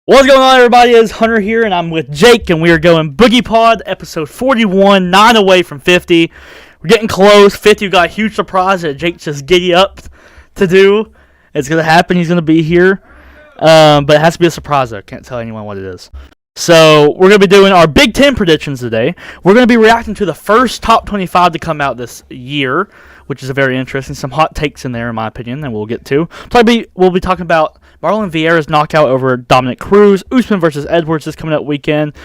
What's going on, everybody? It's Hunter here, and I'm with Jake, and we are going BoogiePod, episode 41, 9 away from 50. We're getting close. 50, we got a huge surprise that Jake's just giddy up to do. It's going to happen. He's going to be here, but it has to be a surprise, though. Can't tell anyone what it is. So, we're going to be doing our Big Ten predictions today. We're going to be reacting to the first top 25 to come out this year, which is very interesting. Some hot takes in there, in my opinion, that we'll get to. We'll be talking about Marlon Vieira's knockout over Dominic Cruz. Usman versus Edwards is coming up weekend.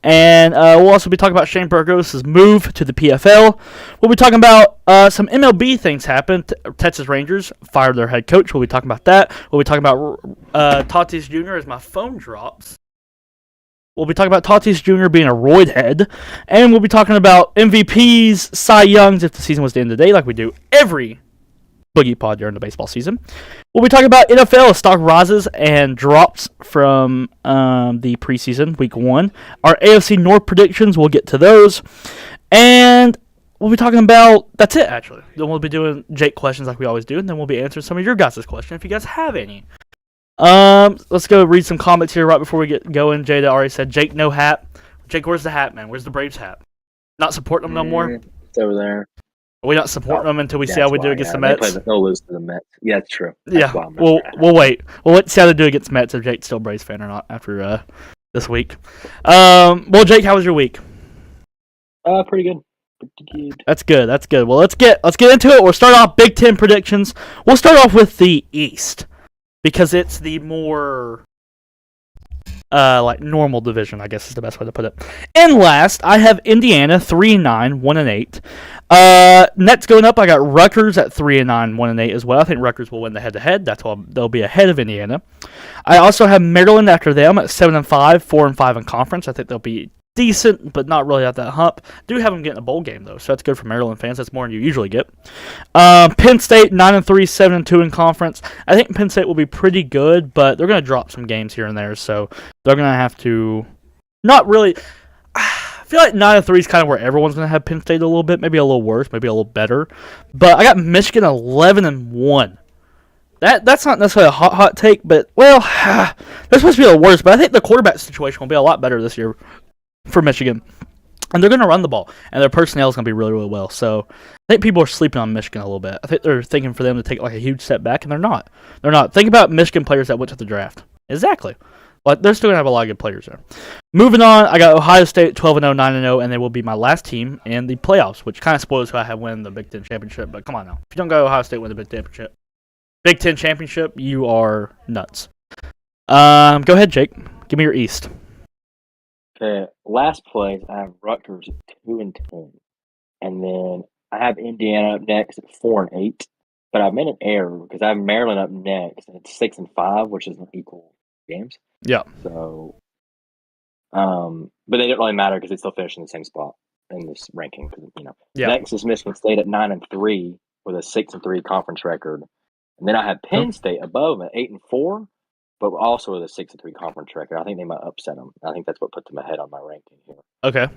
And we'll also be talking about Shane Burgos' move to the PFL. We'll be talking about some MLB things happened. Texas Rangers fired their head coach. We'll be talking about that. We'll be talking about Tatis Jr. as my phone drops. We'll be talking about Tatis Jr. being a roid head. And we'll be talking about MVPs, Cy Youngs, if the season was to end today, like we do every BoogiePod during the baseball season. We'll be talking about NFL stock rises and drops from the preseason, week 1. Our AFC North predictions, we'll get to those. And we'll be talking about, that's it, actually. Then we'll be doing Jake questions like we always do, and then we'll be answering some of your guys' questions if you guys have any. Let's go read some comments here right before we get going. Jada already said, Jake, no hat. Jake, where's the hat, man? Where's the Braves hat? Not supporting them no more? It's over there. We're not supporting them until we see how we do against the Mets. They'll lose to the Mets. Yeah, it's true. That's we'll wait. We'll see how they do against Mets if Jake's still a Braves fan or not after this week. Well, Jake, how was your week? Pretty good. Pretty good. That's good. Well, let's get into it. We'll start off Big Ten predictions. We'll start off with the East because it's the more like normal division, I guess is the best way to put it. And last, I have Indiana 3-9, 1-8. Next going up, I got Rutgers at 3-9, 1-8 as well. I think Rutgers will win the head-to-head. That's why they'll be ahead of Indiana. I also have Maryland after them at 7-5, 4-5 in conference. I think they'll be decent, but not really at that hump. Do have them getting a bowl game though, so that's good for Maryland fans. That's more than you usually get. Penn State 9-3, 7-2 in conference. I think Penn State will be pretty good, but they're going to drop some games here and there, so they're going to have to not really. I feel like 9-3 is kind of where everyone's going to have Penn State a little bit, maybe a little worse, maybe a little better. But I got Michigan 11-1. That's not necessarily a hot take, but well, they're supposed to be the worst. But I think the quarterback situation will be a lot better this year for Michigan. And they're going to run the ball. And their personnel is going to be really, really well. So I think people are sleeping on Michigan a little bit. I think they're thinking for them to take like a huge step back, and they're not. They're not. Think about Michigan players that went to the draft. Exactly. But they're still going to have a lot of good players there. Moving on, I got Ohio State 12-0, 9-0, and they will be my last team in the playoffs, which kind of spoils who I have win the Big Ten Championship. But come on now. If you don't go Ohio State win the Big Ten Championship, you are nuts. Go ahead, Jake. Give me your East. Okay, last place, I have Rutgers at 2-10. And then I have Indiana up next at 4-8. But I've made an error because I have Maryland up next at 6-5, which is equal games. Yeah. So, but they don't really matter because they still finish in the same spot in this ranking. Yeah. Next is Michigan State at 9-3 with a 6-3 conference record, and then I have Penn State above them at 8-4, but also with a 6-3 conference record. I think they might upset them. I think that's what put them ahead on my ranking here. Okay.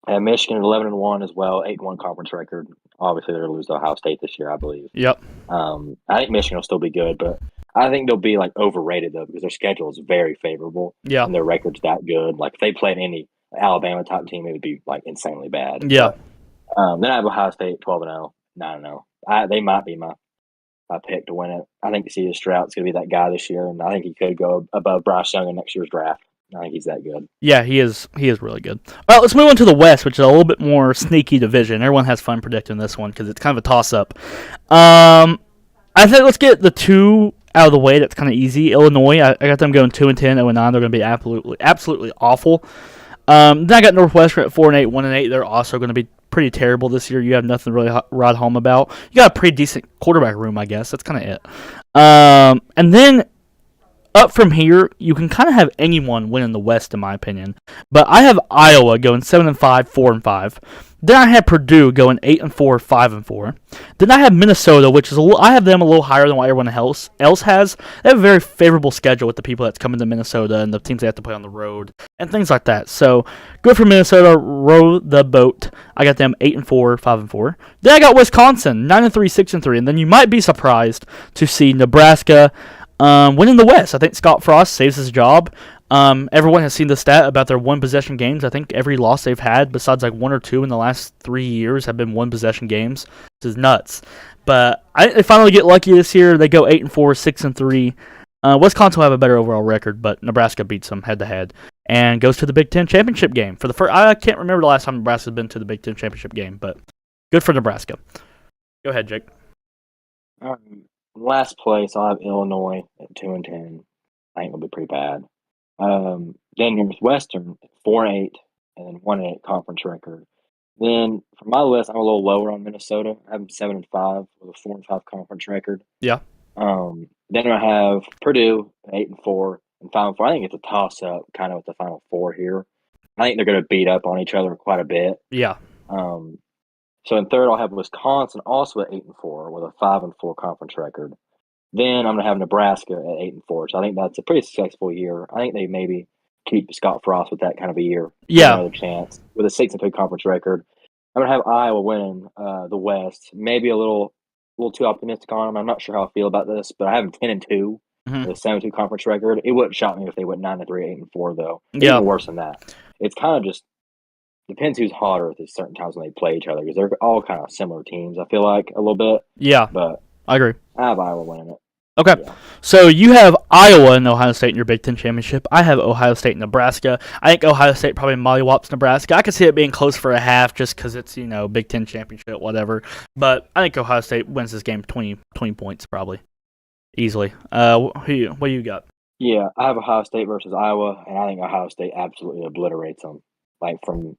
And Michigan at 11-1 as well, 8-1 conference record. Obviously, they're going to lose to Ohio State this year, I believe. Yep. I think Michigan will still be good, but I think they'll be like overrated though because their schedule is very favorable. Yeah. And their record's that good. Like if they played any Alabama type team, it would be like insanely bad. Yeah. But, then I have Ohio State 12-0, 9-0. They might be my pick to win it. I think C.J. Stroud's going to be that guy this year, and I think he could go above Bryce Young in next year's draft. I think he's that good. Yeah, he is. He is really good. All right, let's move on to the West, which is a little bit more sneaky division. Everyone has fun predicting this one because it's kind of a toss-up. I think let's get the two out of the way. That's kind of easy. Illinois, I got them going 2-10, 0-9. They're going to be absolutely awful. Then I got Northwestern at 4-8, 1-8. They're also going to be pretty terrible this year. You have nothing to really ride home about. You got a pretty decent quarterback room, I guess. That's kind of it. And then up from here, you can kind of have anyone win in the West, in my opinion. But I have Iowa going 7-5, 4-5. Then I have Purdue going 8-4, 5-4. Then I have Minnesota, which is I have them a little higher than what everyone else has. They have a very favorable schedule with the people that's coming to Minnesota and the teams they have to play on the road and things like that. So good for Minnesota. Row the boat. I got them 8-4, 5-4. Then I got Wisconsin 9-3, 6-3, and then you might be surprised to see Nebraska Winning the West. I think Scott Frost saves his job. Everyone has seen the stat about their one possession games. I think every loss they've had, besides like 1 or 2 in the last 3 years, have been one possession games. This is nuts. But they finally get lucky this year. They go 8-4, 6-3. Wisconsin will have a better overall record, but Nebraska beats them head to head and goes to the Big Ten championship game for the first. I can't remember the last time Nebraska's been to the Big Ten championship game, but good for Nebraska. Go ahead, Jake. Last place, I'll have Illinois at 2-10. I think it'll be pretty bad. Then Northwestern 4-8 and then 1-8 conference record. Then for my list, I'm a little lower on Minnesota. I have them 7-5 with a 4-5 conference record. Yeah. Then I have Purdue 8-4 and Final Four. I think it's a toss up kind of with the Final Four here. I think they're going to beat up on each other quite a bit. Yeah. So in third, I'll have Wisconsin also at 8-4 with a 5-4 conference record. Then I'm going to have Nebraska at 8-4. So I think that's a pretty successful year. I think they maybe keep Scott Frost with that kind of a year. Yeah. Another chance with a 6-2 conference record. I'm going to have Iowa winning the West. Maybe a little too optimistic on them. I'm not sure how I feel about this, but I have them 10-2 with a 7-2 conference record. It wouldn't shock me if they went 9-3, 8-4 though. Yeah. Even worse than that. It's kind of just depends who's hotter at certain times when they play each other because they're all kind of similar teams. I feel like a little bit. Yeah. But I agree. I have Iowa winning it. Okay, Yeah. So you have Iowa and Ohio State in your Big Ten championship. I have Ohio State and Nebraska. I think Ohio State probably mollywops Nebraska. I could see it being close for a half just because it's, Big Ten championship, whatever. But I think Ohio State wins this game 20 points probably, easily. What do you got? Yeah, I have Ohio State versus Iowa, and I think Ohio State absolutely obliterates them. Like from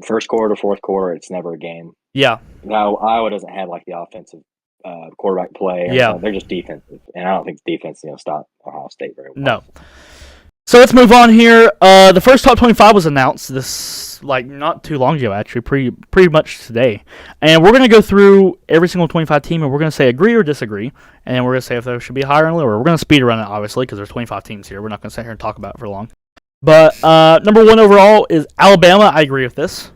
first quarter to fourth quarter, it's never a game. Yeah. Now Iowa doesn't have like the offensive quarterback play. Yeah. They're just defensive, and I don't think the defense is going to stop Ohio State very well. No. So let's move on here. The first top 25 was announced this not too long ago, actually, pretty much today, and we're gonna go through every single 25 team, and we're gonna say agree or disagree, and then we're gonna say if they should be higher or lower. We're gonna speed run it, obviously, because there's 25 teams here. We're not gonna sit here and talk about it for long. But number 1 overall is Alabama. I agree with this.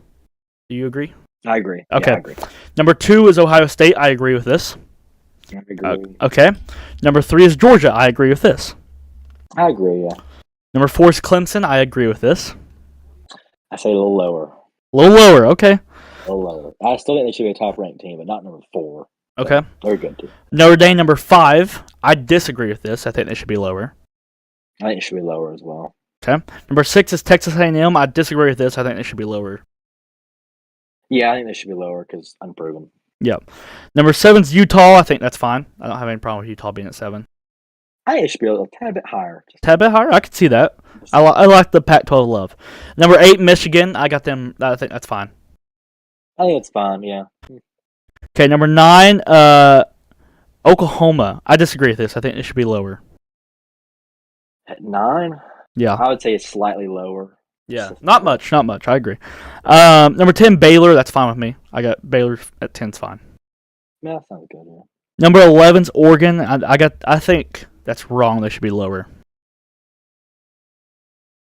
Do you agree? I agree. Okay. Yeah, I agree. Number 2 is Ohio State. I agree with this. I agree. Okay. Number 3 is Georgia. I agree with this. I agree, yeah. Number 4 is Clemson. I agree with this. I say a little lower. A little lower. Okay. A little lower. I still think they should be a top-ranked team, but not number 4. Okay. They're good, too. Notre Dame, number 5. I disagree with this. I think they should be lower. I think it should be lower as well. Okay. Number 6 is Texas A&M. I disagree with this. I think they should be lower. Yeah, I think they should be lower because unproven. Yep. Number 7 is Utah. I think that's fine. I don't have any problem with Utah being at 7. I think it should be a tad bit higher. Tad bit higher? I could see that. I like the Pac-12 love. Number 8, Michigan. I got them. I think that's fine. I think it's fine, yeah. Okay, number 9, Oklahoma. I disagree with this. I think it should be lower. At 9? Yeah. I would say it's slightly lower. Yeah. Not much. I agree. Number 10, Baylor. That's fine with me. I got Baylor at 10's fine. Yeah, that sounds good, yeah. Number 11's Oregon. I think that's wrong. They should be lower.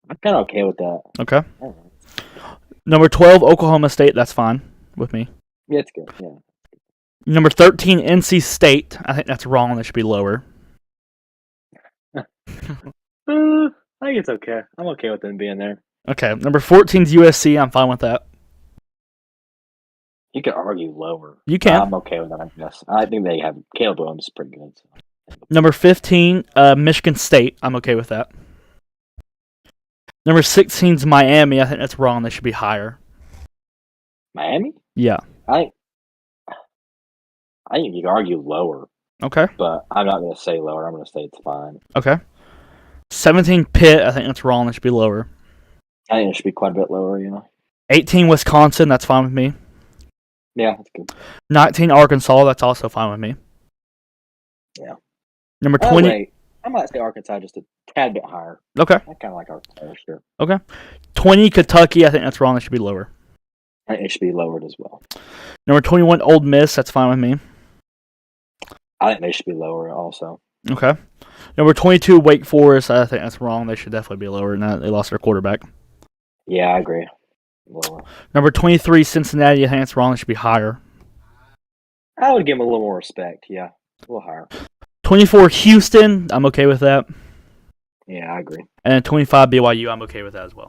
I'm kind of okay with that. Okay. Number 12, Oklahoma State. That's fine with me. Yeah, it's good, yeah. Number 13, NC State. I think that's wrong. They should be lower. I think it's okay. I'm okay with them being there. Okay. Number 14's USC. I'm fine with that. You could argue lower. You can. I'm okay with that, I guess. I think they have Caleb Williams is pretty good. So. Number 15, Michigan State. I'm okay with that. Number 16's Miami. I think that's wrong. They should be higher. Miami? Yeah. I think you could argue lower. Okay. But I'm not going to say lower. I'm going to say it's fine. Okay. 17, Pitt. I think that's wrong. They should be lower. I think it should be quite a bit lower, you know. 18, Wisconsin. That's fine with me. Yeah, that's good. 19, Arkansas. That's also fine with me. Yeah. Number 20. Wait. I might say Arkansas just a tad bit higher. Okay. I kind of like Arkansas, sure. Okay. 20, Kentucky. I think that's wrong. They should be lower. I think it should be lowered as well. Number 21, Ole Miss. That's fine with me. I think they should be lower also. Okay. Number 22, Wake Forest. I think that's wrong. They should definitely be lower than that. They lost their quarterback. Yeah, I agree. Lower. Number 23, Cincinnati. I think that's wrong. They should be higher. I would give them a little more respect, yeah. A little higher. 24 Houston, I'm okay with that. Yeah, I agree. And then 25 BYU, I'm okay with that as well.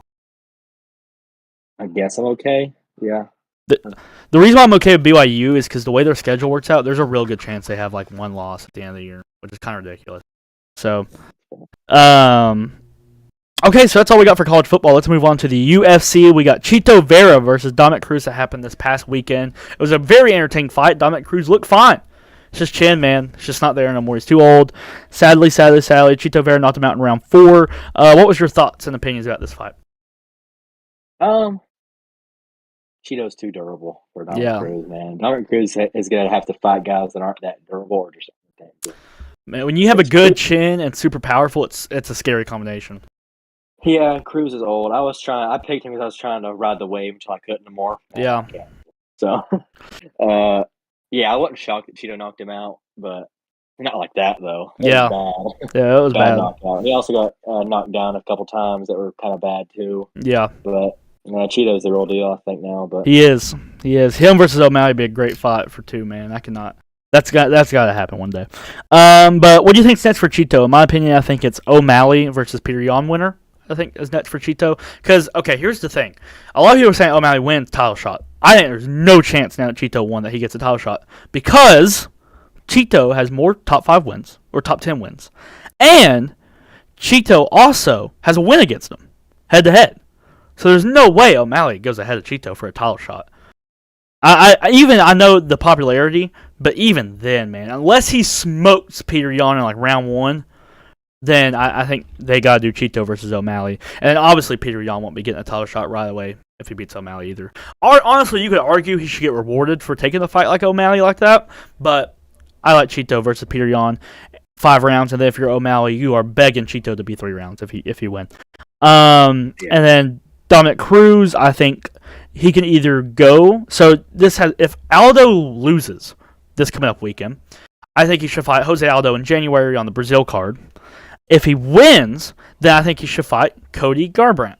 I guess I'm okay. Yeah. The reason why I'm okay with BYU is because the way their schedule works out, there's a real good chance they have like one loss at the end of the year, which is kind of ridiculous. So, okay, so that's all we got for college football. Let's move on to the UFC. We got Chito Vera versus Dominic Cruz that happened this past weekend. It was a very entertaining fight. Dominic Cruz looked fine. It's just chin, man. It's just not there no more. He's too old. Sadly, Chito Vera knocked him out in round 4. What was your thoughts and opinions about this fight? Chito's too durable for Dominic Cruz, man. Dominic Cruz is going to have to fight guys that aren't that durable or just that good. Man, when you have a good chin and super powerful, it's a scary combination. Yeah, Cruz is old. I picked him because I was trying to ride the wave until I couldn't anymore. Yeah. So, yeah, I wasn't shocked that Chito knocked him out, but not like that, though. Yeah. Yeah, it was bad. Knockout. He also got knocked down a couple times that were kind of bad, too. Yeah. But Cheeto's the real deal, I think, now. But He is. Him versus O'Malley would be a great fight for 2, man. I cannot. That's got to happen one day. But what do you think next for Chito? In my opinion, I think it's O'Malley versus Peter Yan winner. I think is next for Chito. Because, okay, here's the thing. A lot of people are saying O'Malley wins title shot. I think there's no chance now that Chito won that he gets a title shot. Because Chito has more top 5 wins or top 10 wins. And Chito also has a win against him, head-to-head. So there's no way O'Malley goes ahead of Chito for a title shot. I know the popularity, but even then, man, unless he smokes Peter Yan in like round 1, then I think they got to do Chito versus O'Malley. And obviously Peter Yan won't be getting a title shot right away if he beats O'Malley either. Honestly, you could argue he should get rewarded for taking the fight like O'Malley like that, but I like Chito versus Peter Yan, 5 rounds, and then if you're O'Malley, you are begging Chito to be 3 rounds if he win. And then Dominic Cruz, I think he can either go. So if Aldo loses this coming up weekend, I think he should fight Jose Aldo in January on the Brazil card. If he wins, then I think he should fight Cody Garbrandt.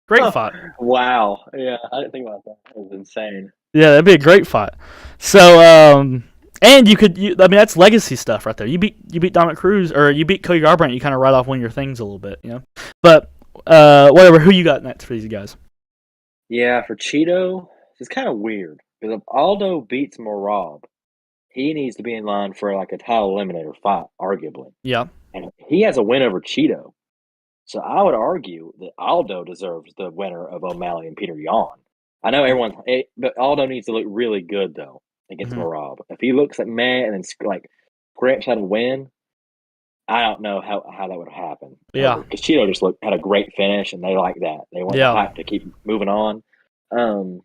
Great fight. Wow. Yeah, I didn't think about that. That was insane. Yeah, that'd be a great fight. So, and that's legacy stuff right there. You beat Dominic Cruz, or you beat Cody Garbrandt, you kind of write off one of your things a little bit, you know. But whatever. Who you got next for these guys? Yeah, for Chito, it's kind of weird because if Aldo beats Merab, he needs to be in line for like a title eliminator fight, arguably. Yeah. And he has a win over Chito. So I would argue that Aldo deserves the winner of O'Malley and Peter Yan. I know but Aldo needs to look really good, though, against Merab. If he looks like man and then scraps out a win, I don't know how that would happen. Yeah. Because Chito just had a great finish, and they like that. They want the hype to keep moving on. So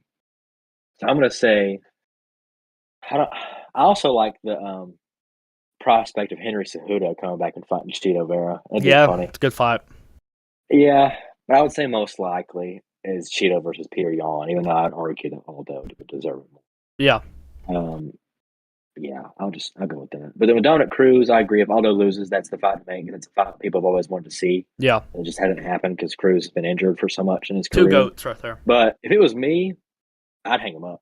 I'm going to say I also like the prospect of Henry Cejudo coming back and fighting Chito Vera. That'd be funny. It's a good fight. Yeah, but I would say most likely is Chito versus Peter Yan, even though I'd argue that Aldo would deserve it more. Yeah. Yeah, I'll go with that. But then with Dominic Cruz, I agree. If Aldo loses, that's the fight to make. It's a fight people have always wanted to see. Yeah. It just hadn't happened because Cruz has been injured for so much in his career. 2 goats right there. But if it was me, I'd hang him up.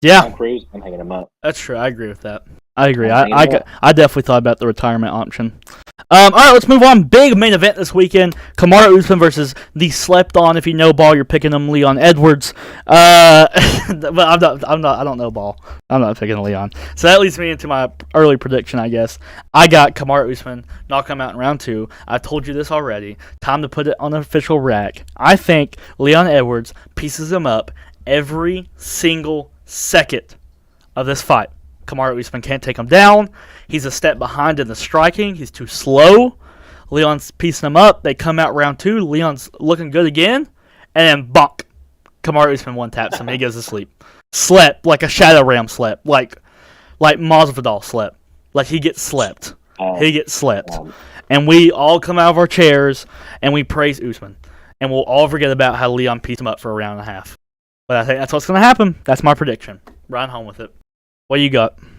Yeah. On Cruz, I'm hanging him up. That's true. I agree with that. I agree. I definitely thought about the retirement option. All right, let's move on. Big main event this weekend: Kamaru Usman versus the slept-on. If you know ball, you're picking him, Leon Edwards. But I don't know ball. I'm not picking Leon. So that leads me into my early prediction, I guess. I got Kamaru Usman knock him out in round 2. I told you this already. Time to put it on the official rack. I think Leon Edwards pieces him up every single second of this fight. Kamaru Usman can't take him down. He's a step behind in the striking. He's too slow. Leon's piecing him up. They come out round 2. Leon's looking good again. And then, bonk. Kamaru Usman one-taps him. He goes to sleep. Slept like a Shadow Ram slept. Like Masvidal slept. Like he gets slept. He gets slept. And we all come out of our chairs and we praise Usman. And we'll all forget about how Leon pieced him up for a round and a half. But I think that's what's going to happen. That's my prediction. Run home with it. What you got? In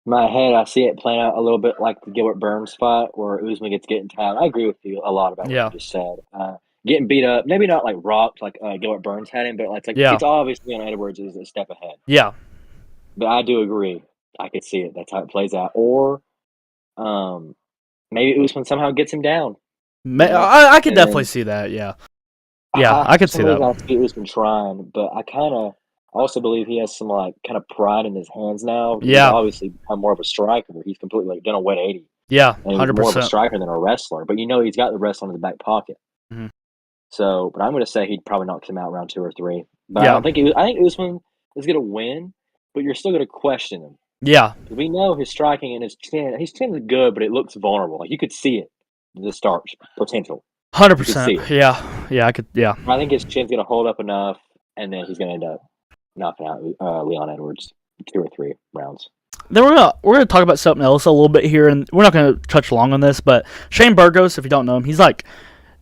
my head, I see it playing out a little bit like the Gilbert Burns fight where Usman gets getting tired. I agree with you a lot about what you just said. Getting beat up, maybe not like rocked like Gilbert Burns had him, but it's obviously on Edwards is a step ahead. Yeah. But I do agree. I could see it. That's how it plays out. Or maybe Usman somehow gets him down. I could And definitely then see that. Yeah, I for could see some reason I that. see Usman trying, but I kind of also believe he has some like kind of pride in his hands now because he's Yeah, obviously become more of a striker. He's completely like done a 180, yeah, and he's more of a 100%. striker than a wrestler. But he's got the wrestler in the back pocket. Hmm. So, but I'm going to say he'd probably knock him out round 2 or 3. But I Yeah, don't think I think Usman is going to win, but you're still going to question him yeah, because we know his striking and his chin. His chin is good, but it looks vulnerable. Like you could see it, the start potential. You could 100%. see it. Yeah, I could. Yeah, I think his chin's going to hold up enough, and then he's going to end up knocking out Leon Edwards 2 or 3 rounds. then we're gonna talk about something else a little bit here, and we're not gonna touch long on this, but Shane Burgos, if you don't know him, he's like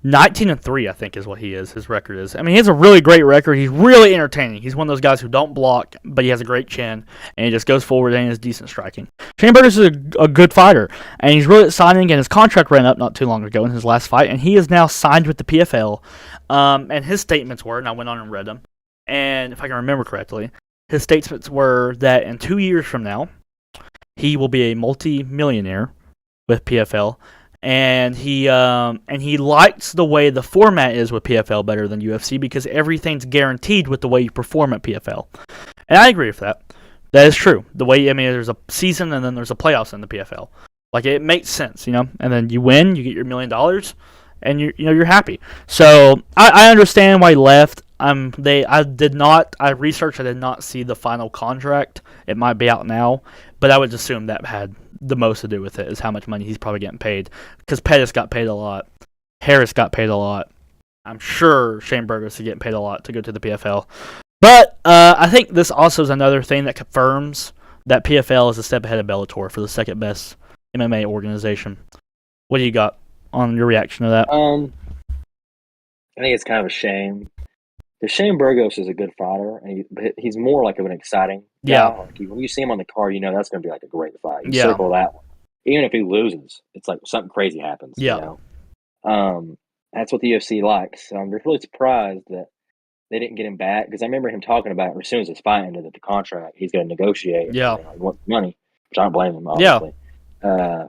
19-3, I think, is what he is. His record is. I mean, he has a really great record. He's really entertaining. He's one of those guys who don't block, but he has a great chin, and he just goes forward and is decent striking. Shane Burgos is a good fighter, and he's really exciting. And his contract ran up not too long ago in his last fight, and he is now signed with the PFL. And his statements were, and I went on and read them, and if I can remember correctly, his statements were that in 2 years from now, he will be a multi-millionaire with PFL, and he likes the way the format is with PFL better than UFC because everything's guaranteed with the way you perform at PFL, and I agree with that. That is true. The way there's a season and then there's a playoffs in the PFL. Like it makes sense, and then you win, you get your $1 million, and you're happy. So I understand why he left. I researched. I did not see the final contract. It might be out now, but I would assume that had the most to do with it is how much money he's probably getting paid. Because Pettis got paid a lot, Harris got paid a lot. I'm sure Shane Burgos is getting paid a lot to go to the PFL. But I think this also is another thing that confirms that PFL is a step ahead of Bellator for the second best MMA organization. What do you got on your reaction to that? I think it's kind of a shame. Because Shane Burgos is a good fighter, and he's more like of an exciting guy. Yeah. Like when you see him on the card, that's going to be like a great fight. You Yeah. circle that one. Even if he loses, it's like something crazy happens. Yeah. That's what the UFC likes. I'm really surprised that they didn't get him back because I remember him talking about as soon as his fight ended that the contract he's going to negotiate. Yeah. He wants money, which I don't blame him. Obviously. Yeah.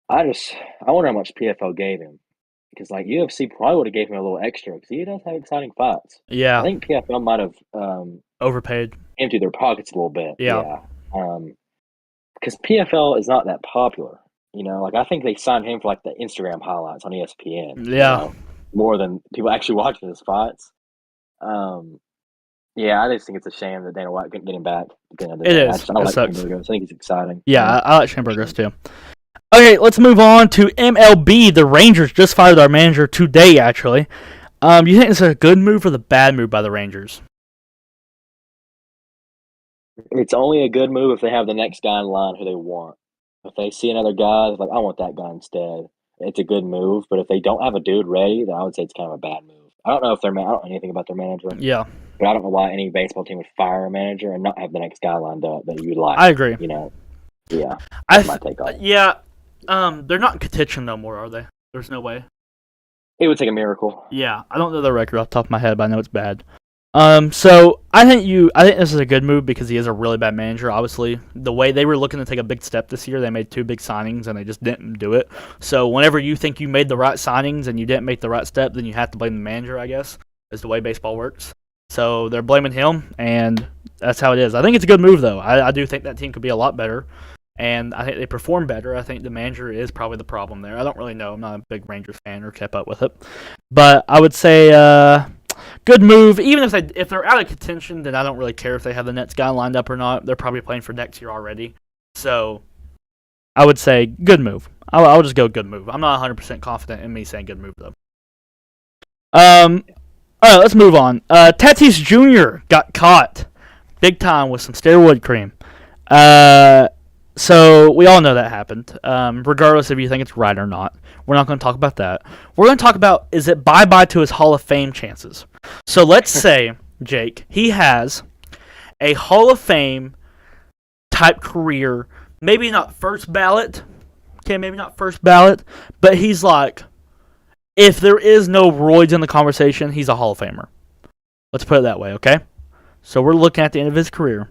I wonder how much PFL gave him. Because like UFC probably would have gave him a little extra because he does have exciting fights. Yeah. I think PFL might have overpaid, emptied their pockets a little bit. Yeah. Because PFL is not that popular. Like I think they signed him for like the Instagram highlights on ESPN. Yeah. More than people actually watching his fights. Yeah, I just think it's a shame that Dana White couldn't get him back. It is. I like sucks. Shane Burgos. I think he's exciting. Yeah, I like Shane Burgos too. Okay, let's move on to MLB. The Rangers just fired our manager today, actually. You think it's a good move or the bad move by the Rangers? It's only a good move if they have the next guy in line who they want. If they see another guy, like, I want that guy instead. It's a good move. But if they don't have a dude ready, then I would say it's kind of a bad move. I don't know I don't know anything about their manager. Yeah. But I don't know why any baseball team would fire a manager and not have the next guy lined up that you would like. I agree. Yeah. That's my take on it. Yeah. They're not in contention no more, are they? There's no way. It would take a miracle. Yeah, I don't know the record off the top of my head, but I know it's bad. So I think this is a good move because he is a really bad manager. Obviously, the way they were looking to take a big step this year, they made 2 big signings and they just didn't do it. So whenever you think you made the right signings and you didn't make the right step, then you have to blame the manager, I guess, is the way baseball works. So they're blaming him, and that's how it is. I think it's a good move, though. I do think that team could be a lot better, and I think they perform better. I think the manager is probably the problem there. I don't really know. I'm not a big Rangers fan or kept up with it. But I would say good move. Even if they're out of contention, then I don't really care if they have the next guy lined up or not. They're probably playing for next year already. So I would say good move. I'll just go good move. I'm not 100% confident in me saying good move, though. All right, let's move on. Tatis Jr. got caught big time with some steroid cream. So we all know that happened. Regardless if you think it's right or not, we're not going to talk about that. We're going to talk about, is it bye-bye to his Hall of Fame chances? So let's say, Jake, he has a Hall of Fame type career, maybe not first ballot. Okay, maybe not first ballot, but he's like, if there is no roids in the conversation, he's a Hall of Famer. Let's put it that way, okay? So we're looking at the end of his career.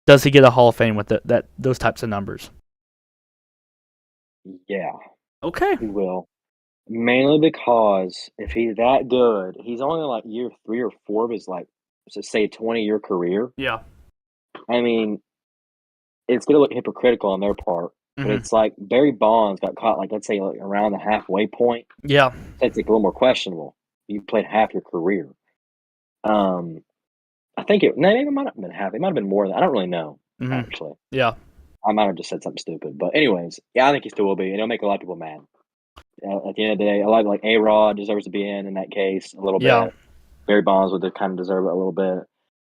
Does he get a Hall of Fame with those types of numbers? Yeah, Okay. he will. Mainly because if he's that good, he's only like year 3 or 4 of his like, so say 20-year career. Yeah. I mean, it's gonna look hypocritical on their part, but Hmm. it's like Barry Bonds got caught like let's say like around the halfway point. Yeah. That's like a little more questionable. You played half your career. Um, I think maybe it might have been half. It might have been more than I don't really know Hmm. actually. Yeah. I might have just said something stupid, but anyways, yeah, I think he still will be, and it'll make a lot of people mad. At the end of the day, a lot like A-Rod deserves to be in that case a little Yeah. bit. Barry Bonds would kind of deserve it a little bit.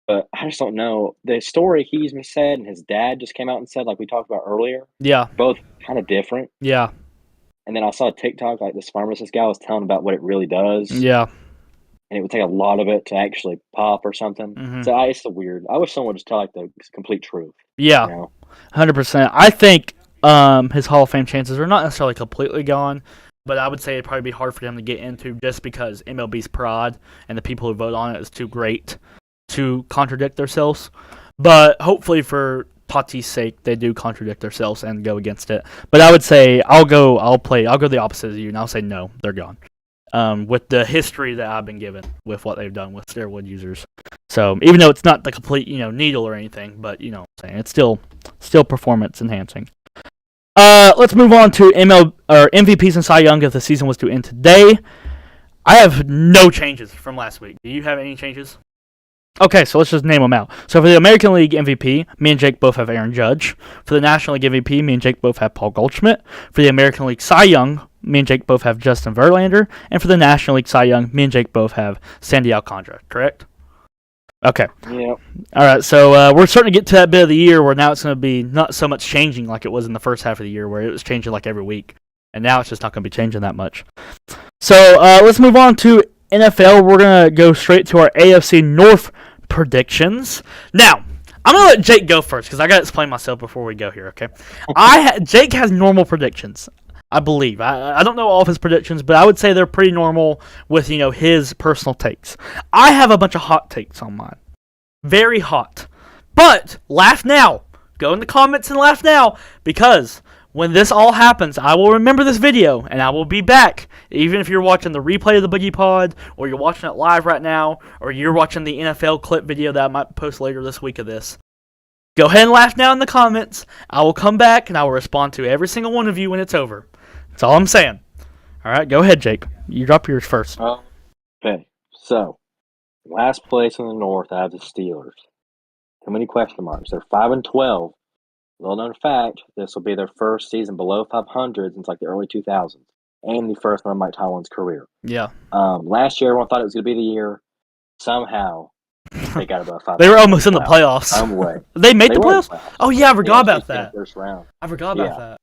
But I just don't know. The story he's said and his dad just came out and said, like we talked about earlier, Yeah. both kind of different. Yeah. And then I saw a TikTok, like this pharmacist guy was telling about what it really does. Yeah. And it would take a lot of it to actually pop or something. Hmm. So it's so weird. I wish someone would just tell like the complete truth, Yeah. you know? 100%. I think his Hall of Fame chances are not necessarily completely gone, but I would say it'd probably be hard for him to get into just because MLB's pride and the people who vote on it is too great to contradict themselves. But hopefully for Tatis' sake, they do contradict themselves and go against it. But I would say I'll go the opposite of you, and I'll say no, they're gone. With the history that I've been given with what they've done with steroid users. So even though it's not the complete, needle or anything, but what I'm saying, it's still performance enhancing. Let's move on to MVPs and Cy Young if the season was to end today. I have no changes from last week. Do you have any changes? Okay, so let's just name them out. So for the American League MVP, me and Jake both have Aaron Judge. For the National League MVP, me and Jake both have Paul Goldschmidt. For the American League Cy Young, me and Jake both have Justin Verlander. And for the National League Cy Young, me and Jake both have Sandy Alcantara, correct? Okay. Yeah. All right, so we're starting to get to that bit of the year where now it's going to be not so much changing like it was in the first half of the year where it was changing like every week. And now it's just not going to be changing that much. So let's move on to NFL. We're going to go straight to our AFC North predictions. Now, I'm going to let Jake go first because I got to explain myself before we go here, okay? Jake has normal predictions, I believe. I don't know all of his predictions, but I would say they're pretty normal with, his personal takes. I have a bunch of hot takes on mine. Very hot. But laugh now. Go in the comments and laugh now because when this all happens, I will remember this video and I will be back. Even if you're watching the replay of the BoogiePod or you're watching it live right now or you're watching the NFL clip video that I might post later this week of this. Go ahead and laugh now in the comments. I will come back and I will respond to every single one of you when it's over. That's all I'm saying. All right, go ahead, Jake. You drop yours first. Okay, so last place in the North, I have the Steelers. Too many question marks. They're 5-12. Little known fact: this will be their first season below 500 since like the early 2000s, and the first one of Mike Tomlin's career. Yeah. Last year, everyone thought it was going to be the year. Somehow, they got above 500. They were almost in the playoffs. Some way. They made the were in playoffs? Oh, yeah, I forgot about that. First round. I forgot about that.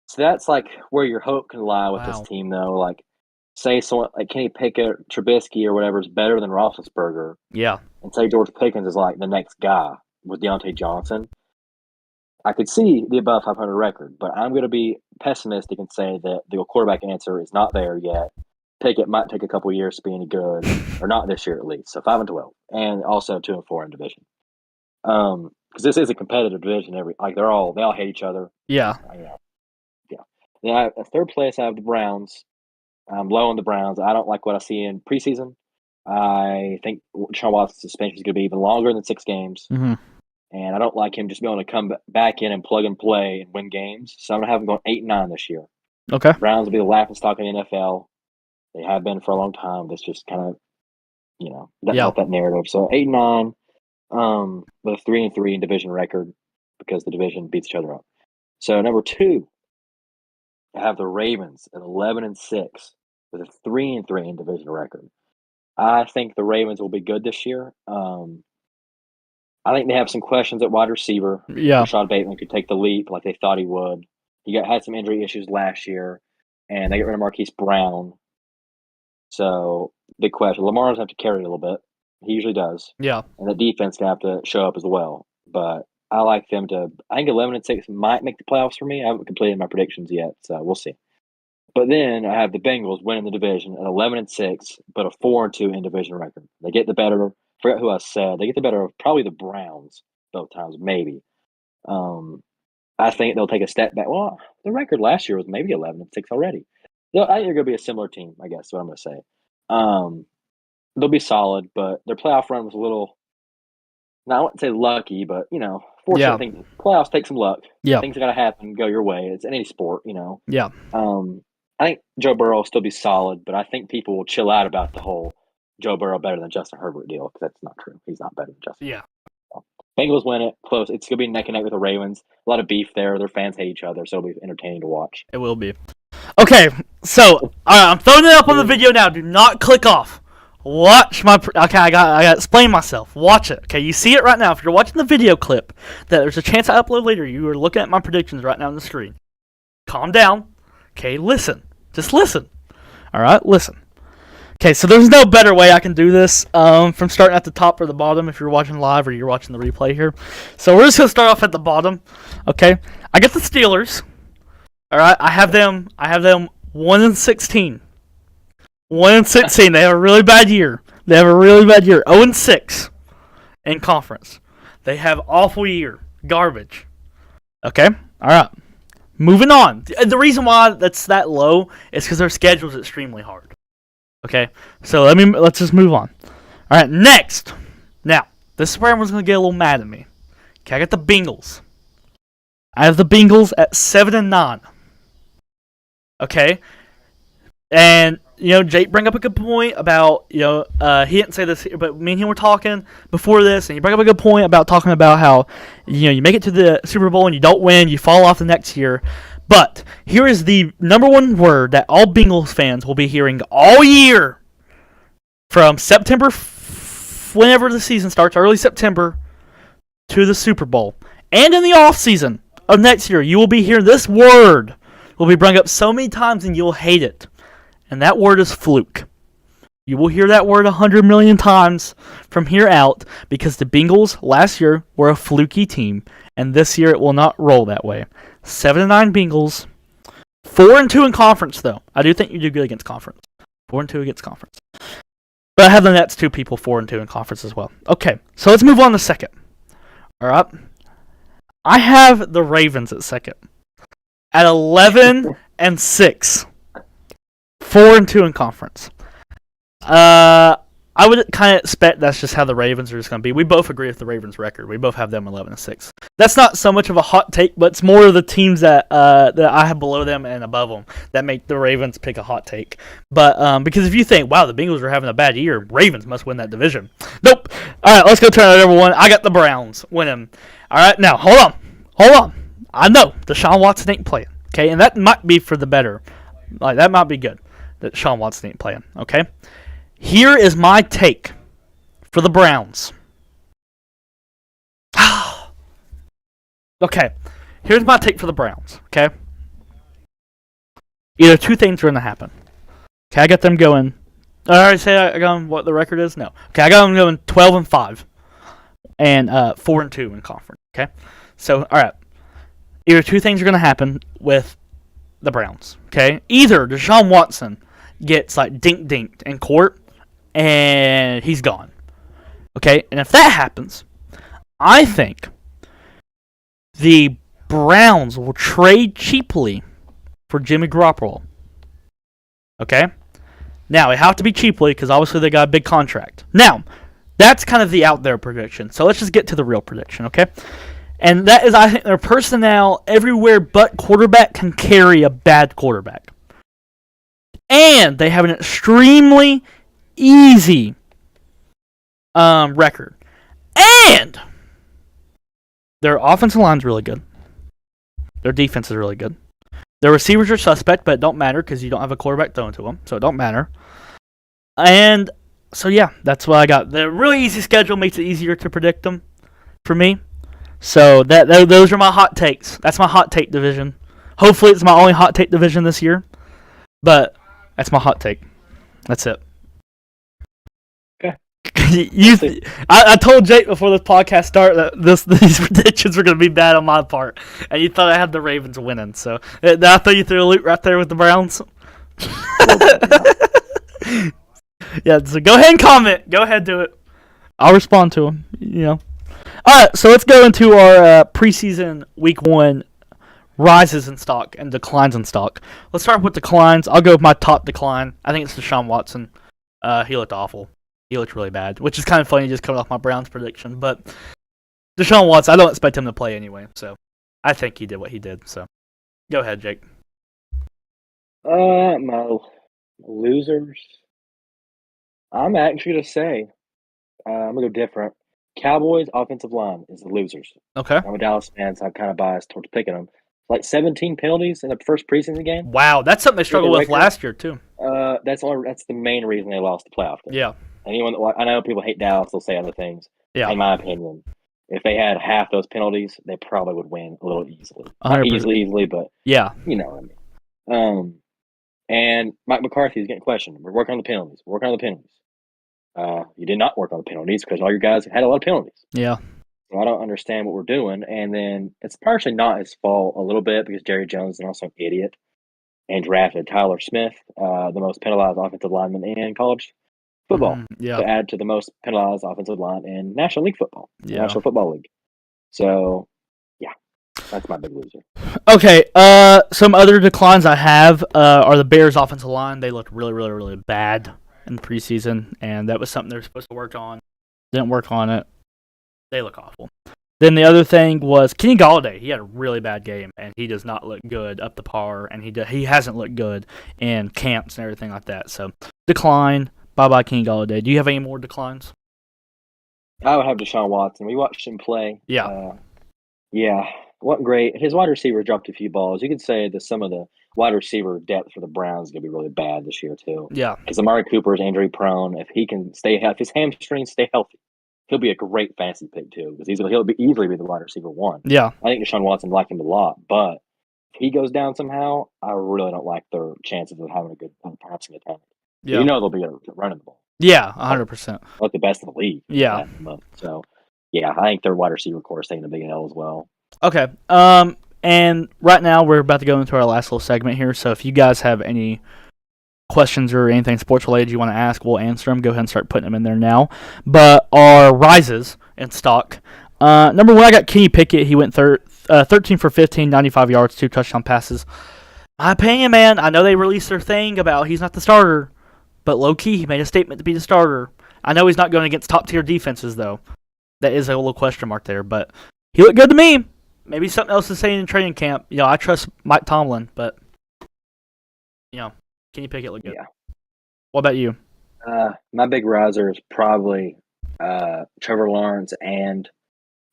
So that's like where your hope can lie with this team, though. Like, say someone like Kenny Pickett, Trubisky, or whatever is better than Roethlisberger. Yeah. And say George Pickens is like the next guy with Deontay Johnson. I could see the above 500 record, but I'm going to be pessimistic and say that the quarterback answer is not there yet. Pickett might take a couple years to be any good, or not this year at least. So 5-12, and also 2-4 in division. Because this is a competitive division. They all hate each other. Yeah. Yeah. Then third place, I have the Browns. I'm low on the Browns. I don't like what I see in preseason. I think Deshaun Watson's suspension is going to be even longer than 6 games. Mm-hmm. And I don't like him just being able to come back in and plug and play and win games. So I'm going to have him going 8-9 this year. Okay. Browns will be the laughingstock in the NFL. They have been for a long time. That's just kind of, doesn't help that narrative. So 8-9 with a 3-3 in division record because the division beats each other up. So number 2, I have the Ravens at 11-6 with a 3-3 in division record. I think the Ravens will be good this year. I think they have some questions at wide receiver. Yeah. Rashad Bateman could take the leap like they thought he would. He had some injury issues last year, and they get rid of Marquise Brown. So, big question. Lamar's going to have to carry it a little bit. He usually does. Yeah. And the defense going to have to show up as well. But I like them to – I think 11-6 might make the playoffs for me. I haven't completed my predictions yet, so we'll see. But then I have the Bengals winning the division at 11-6, but a 4-2 in division record. They get the better – forget who I said. They get the better of probably the Browns both times, maybe. I think they'll take a step back. Well, the record last year was maybe 11-6 already. I think they're going to be a similar team, I guess, is what I'm going to say. They'll be solid, but their playoff run was a little, now I wouldn't say lucky, but, fortunately, Yeah. I think playoffs take some luck. Yeah. Things are going to happen, go your way. It's in any sport, Yeah. I think Joe Burrow will still be solid, but I think people will chill out about the whole Joe Burrow better than Justin Herbert deal, because that's not true. He's not better than Justin. Yeah. Bengals win it close. It's going to be neck and neck with the Ravens. A lot of beef there. Their fans hate each other, so it'll be entertaining to watch. It will be. Okay, so I'm throwing it up on the video now. Do not click off. Watch my. Okay, I got to explain myself. Watch it. Okay, you see it right now. If you're watching the video clip, that there's a chance I upload later. You are looking at my predictions right now on the screen. Calm down. Okay, listen. Just listen. All right, listen. Okay, so there's no better way I can do this from starting at the top or the bottom if you're watching live or you're watching the replay here. So we're just going to start off at the bottom. Okay, I get the Steelers. All right, I have them 1-16. 1-16. They have a really bad year. 0-6 in conference. They have awful year. Garbage. Okay, all right. Moving on. The reason why that's that low is because their schedule is extremely hard. Okay, so let's just move on. All right, next. Now, this is where everyone's going to get a little mad at me. Okay, I got the Bengals. I have the Bengals at 7-9. Okay, and Jake bring up a good point about he didn't say this, but me and him were talking before this, and he bring up a good point about talking about how you make it to the Super Bowl and you don't win, you fall off the next year. But here is the number one word that all Bengals fans will be hearing all year from September, whenever the season starts, early September, to the Super Bowl. And in the offseason of next year, you will be hearing this word will be brought up so many times and you'll hate it. And that word is fluke. You will hear that word 100 million times from here out because the Bengals last year were a fluky team. And this year it will not roll that way. 7-9 Bengals. 4-2 in conference, though. I do think you do good against conference. 4-2 against conference. But I have the Nets 2 people 4-2 in conference as well. Okay, so let's move on to second. All right. I have the Ravens at second. At 11-6. 4-2 in conference. I would kind of expect that's just how the Ravens are just going to be. We both agree with the Ravens' record. We both have them 11-6. That's not so much of a hot take, but it's more of the teams that I have below them and above them that make the Ravens pick a hot take. But because if you think, wow, the Bengals are having a bad year, Ravens must win that division. Nope. All right, let's go turn it over one. I got the Browns winning. All right, now hold on. I know Deshaun Watson ain't playing. Okay, and that might be for the better. Like that might be good that Deshaun Watson ain't playing. Okay. Here is my take for the Browns. Okay, here's my take for the Browns, okay? Either two things are going to happen. Okay, I got them going. I already say I got them what the record is? No. Okay, I got them going 12-5 and 4-2 in conference, okay? So, all right. Either two things are going to happen with the Browns, okay? Either Deshaun Watson gets like dinked in court and he's gone. Okay, and if that happens, I think the Browns will trade cheaply for Jimmy Garoppolo. Okay? Now, it have to be cheaply because obviously they got a big contract. Now, that's kind of the out there prediction. So let's just get to the real prediction, okay? And that is, I think their personnel everywhere but quarterback can carry a bad quarterback. And they have an extremely easy record. And their offensive line's really good. Their defense is really good. Their receivers are suspect, but it don't matter because you don't have a quarterback throwing to them, so it don't matter. And so, yeah, that's what I got. The really easy schedule makes it easier to predict them for me. So those are my hot takes. That's my hot take division. Hopefully it's my only hot take division this year. But that's my hot take. That's it. Okay. I told Jake before this podcast started that these predictions were going to be bad on my part. And you thought I had the Ravens winning. So I thought you threw a loop right there with the Browns. Yeah, so go ahead and comment. Go ahead, do it. I'll respond to them, All right, so let's go into our preseason week 1 rises in stock and declines in stock. Let's start with declines. I'll go with my top decline. I think it's Deshaun Watson. He looked awful. He looked really bad, which is kind of funny just coming off my Browns prediction. But Deshaun Watson, I don't expect him to play anyway, so I think he did what he did. So go ahead, Jake. My losers. I'm actually going to say, I'm going to go different. Cowboys offensive line is the losers. Okay. I'm a Dallas fan, so I'm kind of biased towards picking them. Like 17 penalties in the first preseason game. Wow, that's something they struggled with last year too. That's the main reason they lost the playoff game. Yeah. Anyone I know people hate Dallas, they'll say other things. Yeah. In my opinion, if they had half those penalties, they probably would win a little easily. 100%. Not easily, but yeah, you know what I mean. And Mike McCarthy is getting questioned. We're working on the penalties. You did not work on the penalties because all your guys had a lot of penalties. Yeah. So I don't understand what we're doing. And then it's partially not his fault a little bit because Jerry Jones is also an idiot and drafted Tyler Smith, the most penalized offensive lineman in college football, to add to the most penalized offensive line in National League football, National Football League. So, yeah, that's my big loser. Okay, some other declines I have are the Bears' offensive line. They looked really, really, really bad in the preseason, and that was something they were supposed to work on. Didn't work on it. They look awful. Then the other thing was Kenny Golladay. He had a really bad game, and he does not look good up to par, and he hasn't looked good in camps and everything like that. So, decline. Bye-bye, Kenny Golladay. Do you have any more declines? I would have Deshaun Watson. We watched him play. Yeah. Wasn't great. His wide receiver dropped a few balls. You could say that some of the wide receiver depth for the Browns is going to be really bad this year, too. Yeah. Because Amari Cooper is injury prone. If he can if his hamstrings stay healthy, he'll be a great fantasy pick, too. Because he'll easily be the wide receiver 1. Yeah. I think Deshaun Watson like him a lot. But if he goes down somehow, I really don't like their chances of having a good passing attack. Yeah. You know they'll be running the ball. Yeah, 100%. Like the best of the league. Yeah. So, yeah, I think their wide receiver core is taking a big L as well. Okay. And right now we're about to go into our last little segment here. So if you guys have any questions or anything sports related you want to ask, we'll answer them. Go ahead and start putting them in there now. But our rises in stock. Number 1, I got Kenny Pickett. He went 13 for 15, 95 yards, 2 touchdown passes. My opinion, man, I know they released their thing about he's not the starter, but low-key, he made a statement to be the starter. I know he's not going against top-tier defenses, though. That is a little question mark there, but he looked good to me. Maybe something else to say in training camp. You know, I trust Mike Tomlin, but, you know, Kenny Pickett looked good. Yeah. What about you? My big riser is probably Trevor Lawrence and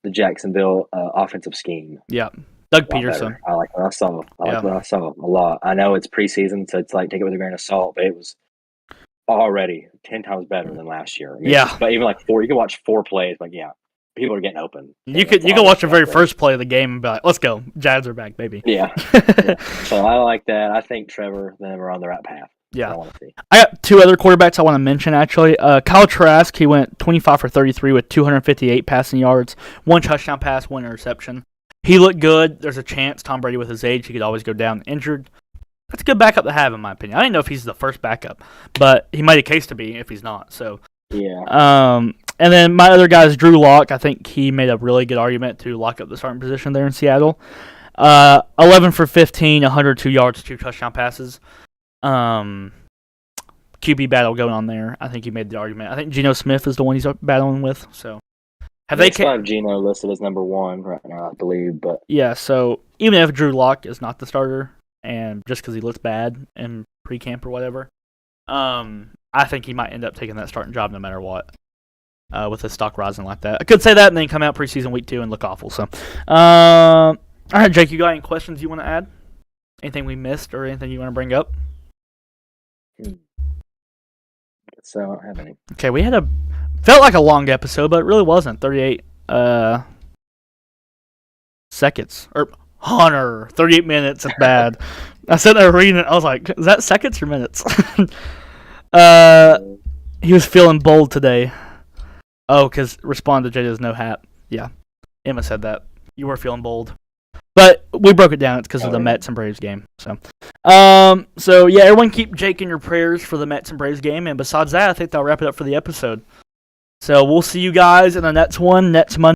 the Jacksonville offensive scheme. Yeah. Doug Peterson. Better. I like what I saw. What I saw a lot. I know it's preseason, so it's like take it with a grain of salt, but it was already 10 times better than last year. I mean, but even like 4, you can watch 4 plays, but yeah, people are getting open. You can watch the very first play of the game and be like, let's go. Jags are back, baby. Yeah. So I like that. I think Trevor, then we're on the right path. Yeah. I want to see. I got 2 other quarterbacks I want to mention, actually. Kyle Trask, he went 25 for 33 with 258 passing yards, 1 touchdown pass, 1 interception. He looked good. There's a chance Tom Brady, with his age, he could always go down injured. That's a good backup to have, in my opinion. I didn't know if he's the first backup, but he made a case to be if he's not. So, yeah. And then my other guy is Drew Lock. I think he made a really good argument to lock up the starting position there in Seattle. 11 for 15, 102 yards, 2 touchdown passes. QB battle going on there. I think he made the argument. I think Geno Smith is the one he's battling with. So, they have Geno listed as number 1 right now, I believe. But yeah, so even if Drew Lock is not the starter, and just because he looks bad in pre-camp or whatever, I think he might end up taking that starting job no matter what. With his stock rising like that, I could say that and then come out preseason week 2 and look awful. So, all right, Jake, you got any questions you want to add? Anything we missed or anything you want to bring up? So I don't have any. Okay, we had felt like a long episode, but it really wasn't. 38 seconds. Or Hunter, 38 minutes. That's bad. I said there reading it. I was like, is that seconds or minutes? He was feeling bold today. Oh, because respond to Jada's no hat. Yeah, Emma said that. You were feeling bold. But we broke it down. It's because of the Mets and Braves game. So yeah, everyone keep Jake in your prayers for the Mets and Braves game. And besides that, I think that'll wrap it up for the episode. So we'll see you guys in the next one next Monday.